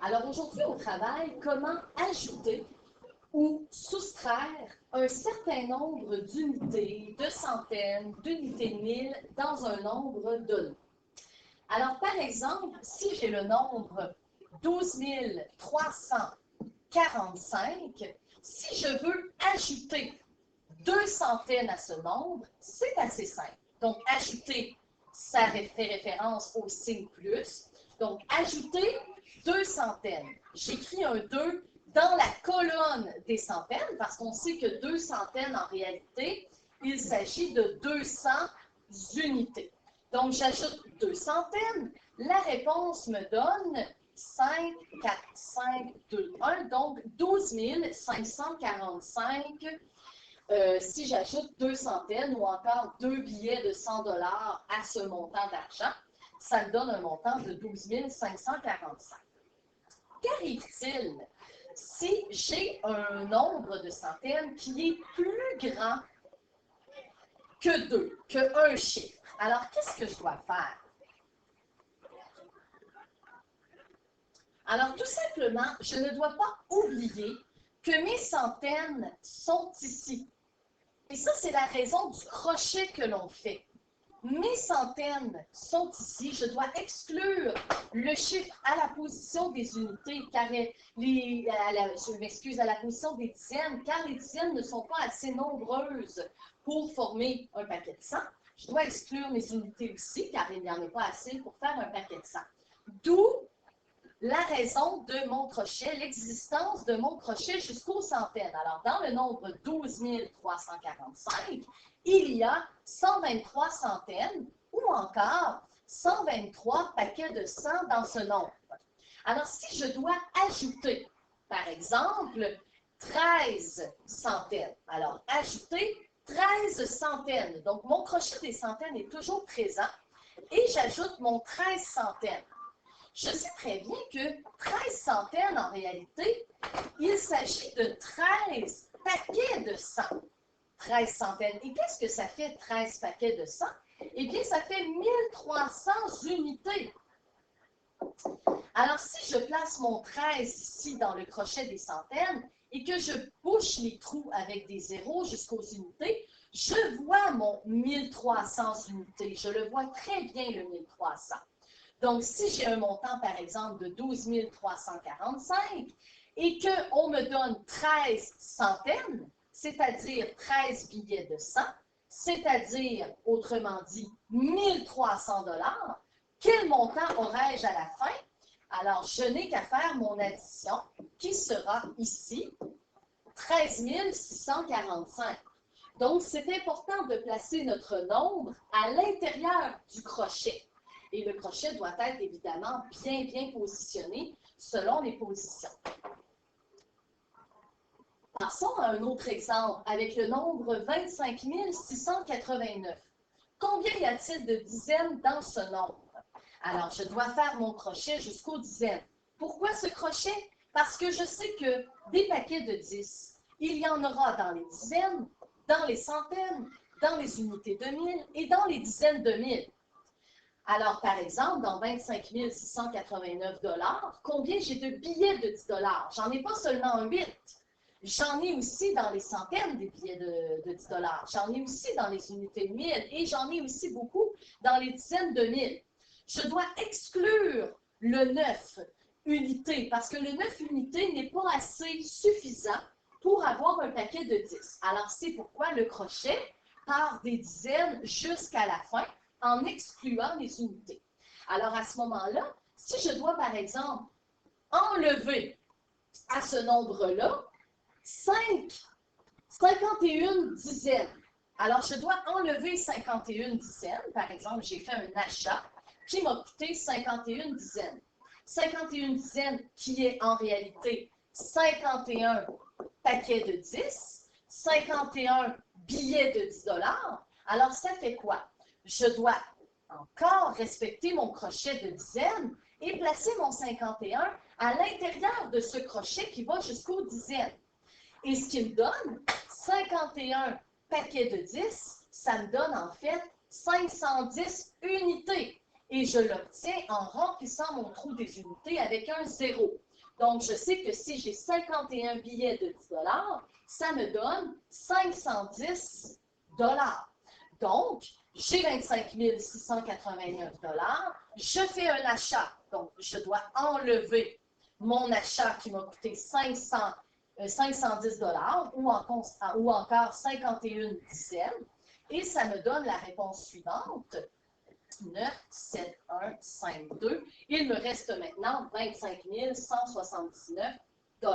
Alors aujourd'hui au travail, comment ajouter ou soustraire un certain nombre d'unités, de centaines, d'unités de mille dans un nombre donné. Alors par exemple, si j'ai le nombre 12 345, si je veux ajouter deux centaines à ce nombre, c'est assez simple. Donc ajouter, ça fait référence au signe plus. Donc ajouter deux centaines. J'écris un 2 dans la colonne des centaines parce qu'on sait que deux centaines, en réalité, il s'agit de 200 unités. Donc, j'ajoute deux centaines. La réponse me donne 5, 4, 5, 2, 1. Donc, 12 545 si j'ajoute deux centaines ou encore deux billets de 100 $ à ce montant d'argent, ça me donne un montant de 12 545. Qu'arrive-t-il si j'ai un nombre de centaines qui est plus grand que 2, que un chiffre? Alors, qu'est-ce que je dois faire? Alors, tout simplement, je ne dois pas oublier que mes centaines sont ici. Et ça, c'est la raison du crochet que l'on fait. Mes centaines sont ici. Je dois exclure le chiffre à la position des unités, car je m'excuse, à la position des dizaines, car les dizaines ne sont pas assez nombreuses pour former un paquet de 100. Je dois exclure mes unités aussi, car il n'y en a pas assez pour faire un paquet de 100. D'où la raison de mon crochet, l'existence de mon crochet jusqu'aux centaines. Alors, dans le nombre 12 345, il y a 123 centaines ou encore 123 paquets de 100 dans ce nombre. Alors, si je dois ajouter, par exemple, 13 centaines, alors ajouter 13 centaines. Donc, mon crochet des centaines est toujours présent et j'ajoute mon 13 centaines. Je sais très bien que 13 centaines, en réalité, il s'agit de 13 paquets de 100. 13 centaines. Et qu'est-ce que ça fait, 13 paquets de 100? Eh bien, ça fait 1300 unités. Alors, si je place mon 13 ici dans le crochet des centaines et que je bouche les trous avec des zéros jusqu'aux unités, je vois mon 1300 unités. Je le vois très bien, le 1300. Donc, si j'ai un montant, par exemple, de 12 345 et qu'on me donne 13 centaines, c'est-à-dire 13 billets de 100, c'est-à-dire, autrement dit, 1300 $, quel montant aurais-je à la fin? Alors, je n'ai qu'à faire mon addition qui sera ici 13 645. Donc, c'est important de placer notre nombre à l'intérieur du crochet. Et le crochet doit être évidemment bien positionné selon les positions. Passons à un autre exemple avec le nombre 25 689. Combien y a-t-il de dizaines dans ce nombre? Alors, je dois faire mon crochet jusqu'aux dizaines. Pourquoi ce crochet? Parce que je sais que des paquets de 10, il y en aura dans les dizaines, dans les centaines, dans les unités de 1000 et dans les dizaines de 1000. Alors, par exemple, dans 25 689 $, combien j'ai de billets de 10 $? J'en ai pas seulement 8. J'en ai aussi dans les centaines des billets de 10 $. J'en ai aussi dans les unités de 1000 et j'en ai aussi beaucoup dans les dizaines de 1000. Je dois exclure le 9 unités parce que le 9 unités n'est pas assez suffisant pour avoir un paquet de 10. Alors, c'est pourquoi le crochet part des dizaines jusqu'à la fin en excluant les unités. Alors, à ce moment-là, si je dois, par exemple, enlever à ce nombre-là 51 dizaines. Alors, je dois enlever 51 dizaines. Par exemple, j'ai fait un achat qui m'a coûté 51 dizaines. 51 dizaines qui est en réalité 51 paquets de 10, 51 billets de 10 $. Alors, ça fait quoi? Je dois encore respecter mon crochet de dizaines et placer mon 51 à l'intérieur de ce crochet qui va jusqu'aux dizaines. Et ce qui me donne 51 paquets de 10, ça me donne en fait 510 unités. Et je l'obtiens en remplissant mon trou des unités avec un 0. Donc, je sais que si j'ai 51 billets de 10 ça me donne 510 Donc, j'ai 25 689 je fais un achat. Donc, je dois enlever mon achat qui m'a coûté 510 ou encore 51 dixièmes. Et ça me donne la réponse suivante. 9, 7, 1, 5, 2. Il me reste maintenant 25 179 $.